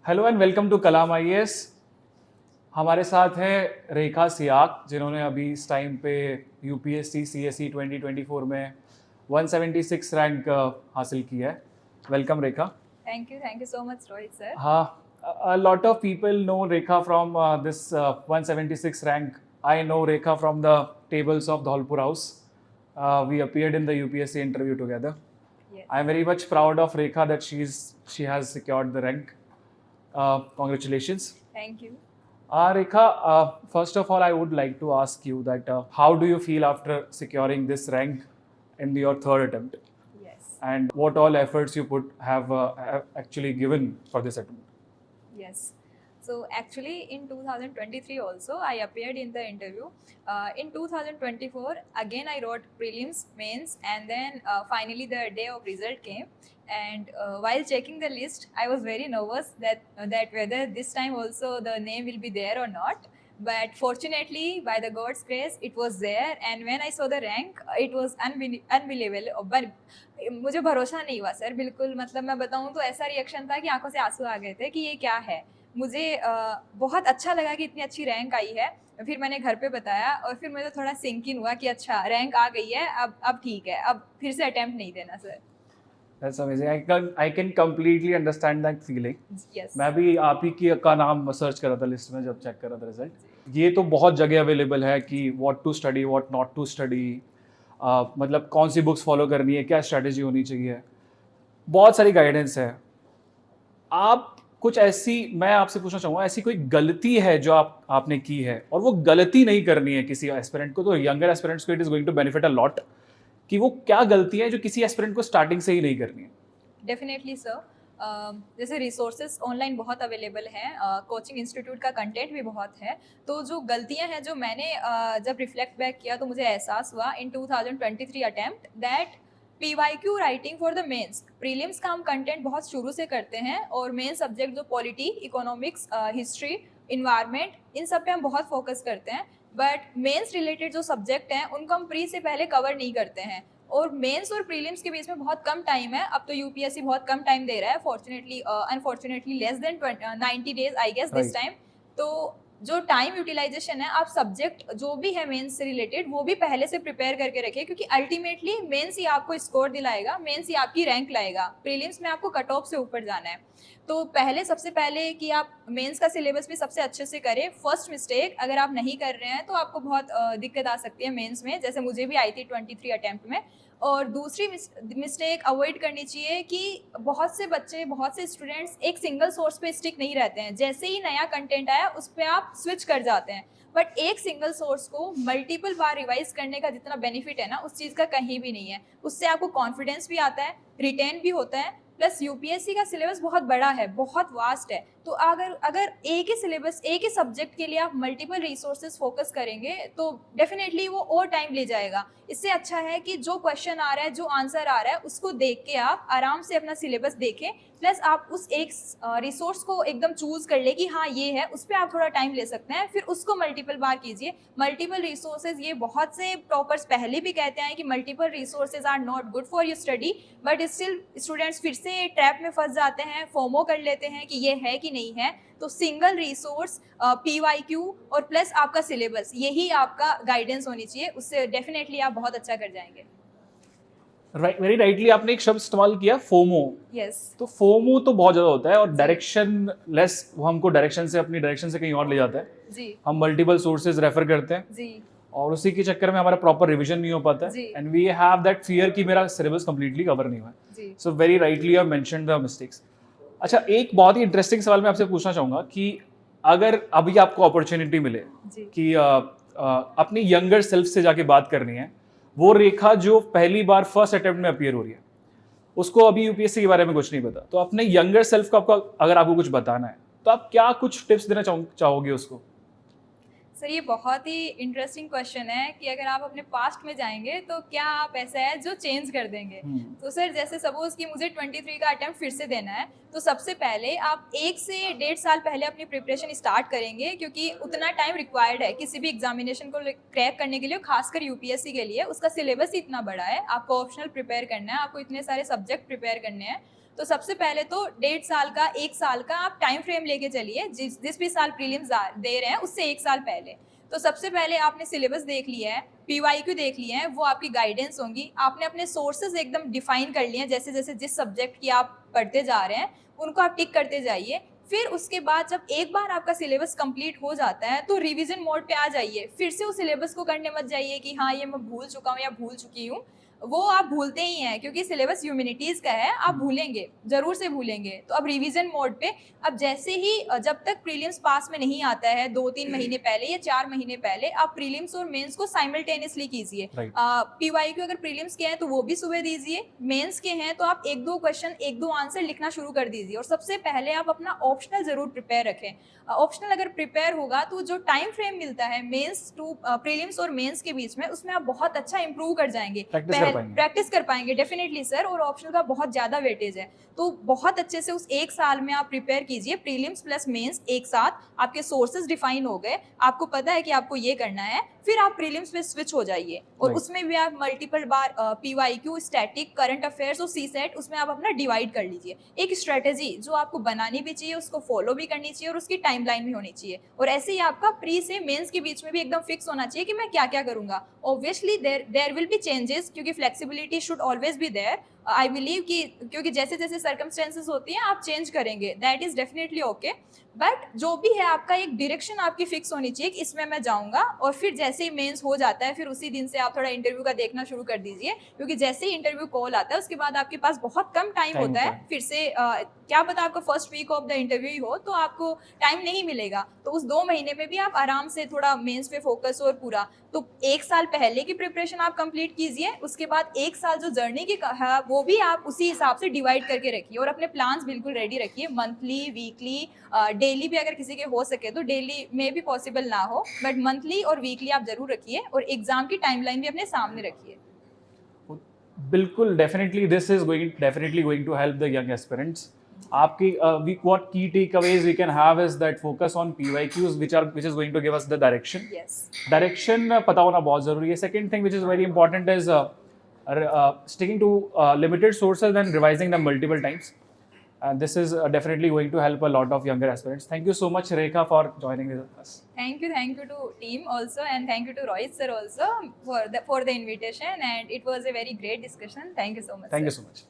Hello and welcome to Kalam IAS. हमारे साथ है रेखा सियाक, जिन्होंने अभी इस टाइम पे यूपीएससी सीएसई 2024 में 176 रैंक हासिल की है। Welcome Rekha. Thank you so much, Rohit sir. हाँ, a lot of people know Rekha from this 176 rank. I know Rekha from the tables of Dholpur House. We appeared in the UPSC interview together. Yes. I am very much proud of Rekha that she has secured the rank. Congratulations. Thank you. Rekha, first of all, I would like to ask you that how do you feel after securing this rank in your third attempt? Yes. And what all efforts you have actually given for this attempt? Yes. So actually in 2023 also I appeared in the interview. In 2024 again I wrote prelims, mains, and then finally the day of result came. And while checking the list, I was very nervous that whether this time also the name will be there or not. But fortunately, by the God's grace, it was there. And when I saw the rank, it was unbelievable. But मुझे भरोसा नहीं हुआ sir, बिल्कुल। मतलब मैं बताऊं तो ऐसा रिएक्शन था कि आंखों से आंसू आ गए थे कि ये क्या है। मुझे बहुत अच्छा लगा कि इतनी अच्छी रैंक आई है। फिर मैंने घर पे बताया और फिर मुझे थोड़ा सिंक इन हुआ कि अच्छा रैंक आ गई है, अब ठीक है, अब फिर से अटेम्प्ट नहीं देना sir. That's amazing. I can completely understand that feeling. Yes. मैं भी आप ही की का नाम सर्च कर रहा था लिस्ट में जब चेक कर रहा था रिजल्ट। ये तो बहुत जगह अवेलेबल है कि what to study, what not to study, मतलब कौन सी बुक्स फॉलो करनी है, क्या स्ट्रेटेजी होनी चाहिए, बहुत सारी गाइडेंस है। आप कुछ ऐसी, मैं आपसे पूछना चाहूँगा, ऐसी कोई गलती है जो आपने की है और वो गलती नहीं करनी है किसी एस्पिरेंट को, तो यंगर एस्पिरेंट्स को it is going to benefit a lot, कि वो क्या गलती है जो किसी एस्पिरेंट को स्टार्टिंग से ही नहीं करनी है? Definitely sir. जैसे रिसोर्सेज ऑनलाइन बहुत अवेलेबल हैं, कोचिंग इंस्टीट्यूट का कंटेंट भी बहुत है। तो जो गलतियां हैं जो मैंने जब रिफ्लेक्ट बैक किया तो मुझे एहसास हुआ in 2023 attempt that PYQ writing for the mains. Prelims का हम कंटेंट बहुत शुरू से करते हैं और मेन सब्जेक्ट जो पॉलिटी, इकोनॉमिक्स, हिस्ट्री, इन्वायरमेंट, इन सब पे हम बहुत फोकस करते हैं। बट मेंस रिलेटेड जो सब्जेक्ट हैं उनको हम प्री से पहले कवर नहीं करते हैं। और मेंस और प्रीलिम्स के बीच में बहुत कम टाइम है। अब तो यूपीएससी बहुत कम टाइम दे रहा है, fortunately unfortunately less than 90 days I guess this time. तो जो टाइम यूटिलाइजेशन है, आप सब्जेक्ट जो भी है मेंस से रिलेटेड वो भी पहले से प्रिपेयर करके रखिए, क्योंकि अल्टीमेटली मेंस ही आपको स्कोर दिलाएगा, मेंस ही आपकी रैंक लाएगा। प्रीलिम्स में आपको कट ऑफ से ऊपर जाना है। तो पहले सबसे पहले कि आप मेंस का सिलेबस भी सबसे अच्छे से करें। फर्स्ट मिस्टेक अगर आप नहीं कर रहे हैं तो आपको बहुत दिक्कत आ सकती है मेंस में, जैसे मुझे भी आई थी 23 अटेम्प्ट में। और दूसरी मिस्टेक अवॉइड करनी चाहिए कि बहुत से बच्चे, बहुत से स्टूडेंट्स एक सिंगल सोर्स पे स्टिक नहीं रहते हैं। जैसे ही नया कंटेंट आया उस पर आप स्विच कर जाते हैं। बट एक सिंगल सोर्स को मल्टीपल बार रिवाइज करने का जितना बेनिफिट है ना, उस चीज़ का कहीं भी नहीं है। उससे आपको कॉन्फिडेंस भी आता है, रिटेन भी होता है, प्लस यूपीएससी का सिलेबस बहुत बड़ा है, बहुत वास्ट है। तो अगर एक ही सिलेबस, एक ही सब्जेक्ट के लिए आप मल्टीपल रिसोर्सेज फोकस करेंगे तो डेफिनेटली वो और टाइम ले जाएगा। इससे अच्छा है कि जो क्वेश्चन आ रहा है, जो आंसर आ रहा है, उसको देख के आप आराम से अपना सिलेबस देखें। प्लस आप उस एक रिसोर्स को एकदम चूज कर ले कि हाँ ये है, उस पर आप थोड़ा टाइम ले सकते हैं, फिर उसको मल्टीपल बार कीजिए। मल्टीपल रिसोर्सेज, ये बहुत से टॉपर्स पहले भी कहते हैं कि multiple resources are not good for your study, but still students फिर से ट्रैप में फंस जाते हैं, फोमो कर लेते हैं कि ये है कि नहीं है। तो सिंगल रिसोर्स, PYQ और प्लस आपका सिलेबस, यही आपका गाइडेंस होनी चाहिए। उससे डेफिनेटली आप बहुत अच्छा कर जाएंगे। वेरी राइटली आपने एक शब्द इस्तेमाल किया, फोमो। यस। तो फोमो तो बहुत ज़्यादा होता है और डायरेक्शन लेस, वो हमको डायरेक्शन से, अपनी डायरेक्शन से कहीं और ले जाता है जी। हम मल्टीपल सोर्सेज रेफर करते हैं जी। और उसी के चक्कर में हमारा प्रॉपर रिवीजन नहीं हो पाता है and we have that fear कि मेरा सिलेबस कंप्लीटली कवर नहीं हुआ है। So very rightly you have mentioned the mistakes. अच्छा, एक बहुत ही इंटरेस्टिंग सवाल मैं आपसे पूछना चाहूँगा कि अगर अभी आपको अपॉर्चुनिटी मिले कि अपनी यंगर सेल्फ से जाके बात करनी है, वो रेखा जो पहली बार फर्स्ट अटेम्प्ट में अपीयर हो रही है, उसको अभी यूपीएससी के बारे में कुछ नहीं पता, तो अपने यंगर सेल्फ को अगर आपको कुछ बताना है तो आप क्या कुछ टिप्स देना चाहोगे उसको? सर ये बहुत ही इंटरेस्टिंग क्वेश्चन है कि अगर आप अपने पास्ट में जाएंगे तो क्या आप ऐसा है जो चेंज कर देंगे। तो सर जैसे सपोज कि मुझे 23 का अटेम्प्ट फिर से देना है, तो सबसे पहले आप 1 से 1.5 साल पहले अपनी प्रिपरेशन स्टार्ट करेंगे, क्योंकि उतना टाइम रिक्वायर्ड है किसी भी एग्जामिनेशन को क्रैक करने के लिए, खासकर यूपीएससी के लिए। उसका सिलेबस ही इतना बड़ा है, आपको ऑप्शनल प्रिपेयर करना है, आपको इतने सारे सब्जेक्ट प्रिपेयर करने हैं। तो सबसे पहले तो 1.5 साल का 1 साल का आप टाइम फ्रेम लेके चलिए, जिस भी साल प्रीलिम्स दे रहे हैं उससे 1 साल पहले। तो सबसे पहले आपने सिलेबस देख लिया है, पीवाईक्यू देख लिए हैं, वो आपकी गाइडेंस होंगी। आपने अपने सोर्सेज एकदम डिफाइन कर लिए हैं, जैसे जैसे जिस सब्जेक्ट की आप पढ़ते जा रहे हैं उनको आप टिक करते जाइए। फिर उसके बाद जब एक बार आपका सिलेबस कंप्लीट हो जाता है तो रिवीजन मोड पे आ जाइए। फिर से उस सिलेबस को करने मत जाइए कि हाँ ये मैं भूल चुका हूँ या भूल चुकी हूँ, वो आप भूलते ही हैं क्योंकि सिलेबस ह्यूमैनिटीज का है, आप भूलेंगे, जरूर से भूलेंगे। तो अब रिवीजन मोड पे, अब जैसे ही जब तक प्रीलिम्स पास में नहीं आता है 2-3 महीने पहले या 4 महीने पहले, आप प्रीलिम्स और मेंस को साइमल्टेनियसली कीजिए। पीवाईक्यू अगर प्रीलिम्स के हैं तो वो भी सुबह दीजिए, मेंस के हैं तो आप 1-2 क्वेश्चन 1-2 आंसर लिखना शुरू कर दीजिए। और सबसे पहले आप अपना ऑप्शनल जरूर प्रिपेयर रखें। ऑप्शनल अगर प्रिपेयर होगा तो जो टाइम फ्रेम मिलता है मेंस टू प्रीलिम्स और मेंस के बीच में, उसमें आप बहुत अच्छा इंप्रूव कर जाएंगे, प्रैक्टिस कर पाएंगे डेफिनेटली सर। और ऑप्शनल का बहुत ज्यादा वेटेज है, तो बहुत अच्छे से उस 1 साल में आप प्रिपेयर कीजिए। प्रीलिम्स प्लस मेंस एक साथ, आपके सोर्सेज डिफाइन हो गए, आपको पता है कि आपको ये करना है, फिर आप प्रीलिम्स पे स्विच हो जाइए। और उसमें भी आप मल्टीपल बार पीवाईक्यू, स्टैटिक, करंट अफेयर्स और सीसेट, उसमें आप अपना डिवाइड कर लीजिए। एक स्ट्रेटेजी जो आपको बनानी भी चाहिए, उसको फॉलो भी करनी चाहिए और उसकी टाइमलाइन भी होनी चाहिए। और ऐसे ही आपका प्री से मेंस के बीच में भी एकदम फिक्स होना चाहिए कि मैं क्या क्या करूंगा। Obviously there will be changes, क्योंकि flexibility should always be there. I believe कि क्योंकि जैसे जैसे सर्कमस्टेंसेस होती हैं आप चेंज करेंगे, that is definitely okay. But जो भी है आपका एक डायरेक्शन आपकी फिक्स होनी चाहिए कि इसमें मैं जाऊंगा। और फिर जैसे ही मेंस हो जाता है फिर उसी दिन से आप थोड़ा इंटरव्यू का देखना शुरू कर दीजिए, क्योंकि जैसे ही इंटरव्यू कॉल आता है उसके बाद आपके पास बहुत कम टाइम होता है। फिर से क्या पता आपका first week of the interview ही हो तो आपको टाइम नहीं मिलेगा। तो उस 2 महीने में भी आप आराम से थोड़ा मेंस पे फोकस और पूरा, तो 1 साल पहले की प्रिपरेशन आप कंप्लीट कीजिए। उसके बाद 1 साल जो जर्नी की है वो भी आप उसी हिसाब से डिवाइड करके रखिए और अपने प्लान्स बिल्कुल रेडी रखिए। मंथली, वीकली, डेली भी अगर किसी के हो सके तो, डेली में भी पॉसिबल ना हो, बट मंथली और वीकली आप जरूर रखिए। और एग्जाम की टाइमलाइन भी अपने सामने रखिए। बिल्कुल, definitely this is definitely going to help the young aspirants. आपकी what key takeaways we can have is that focus on PYQs which is going to give us the direction. Yes. Direction पता होना बहुत जरूरी है. Second thing which is very important is sticking to limited sources and revising them multiple times. And this is definitely going to help a lot of younger aspirants. Thank you so much, Rekha, for joining with us. Thank you to team also, and thank you to Rohit sir also for the invitation. And it was a very great discussion. Thank you so much. Thank sir. you so much.